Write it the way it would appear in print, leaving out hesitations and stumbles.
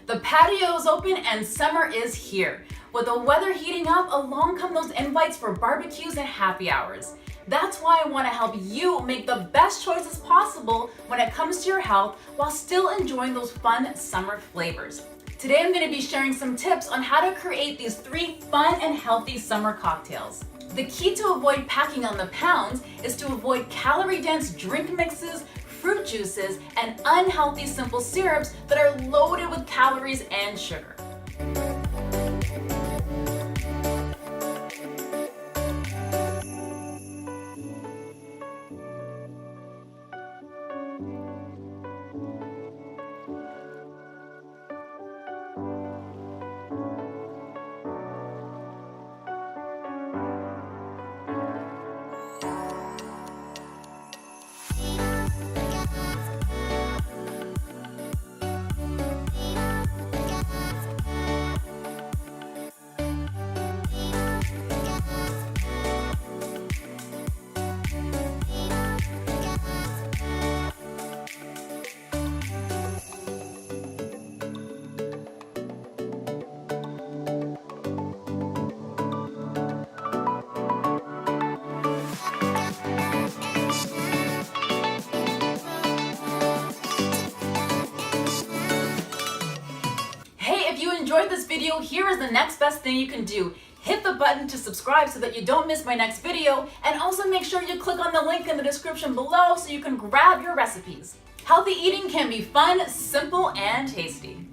The patio is open and summer is here. With the weather heating up, along come those invites for barbecues and happy hours. That's why I want to help you make the best choices possible when it comes to your health while still enjoying those fun summer flavors. Today I'm going to be sharing some tips on how to create these 3 fun and healthy summer cocktails. The key to avoid packing on the pounds is to avoid calorie-dense drink mixes, fruit juices, and unhealthy simple syrups that are loaded with calories and sugar. If you enjoyed this video, here is the next best thing you can do. Hit the button to subscribe so that you don't miss my next video, and also make sure you click on the link in the description below so you can grab your recipes. Healthy eating can be fun, simple, and tasty.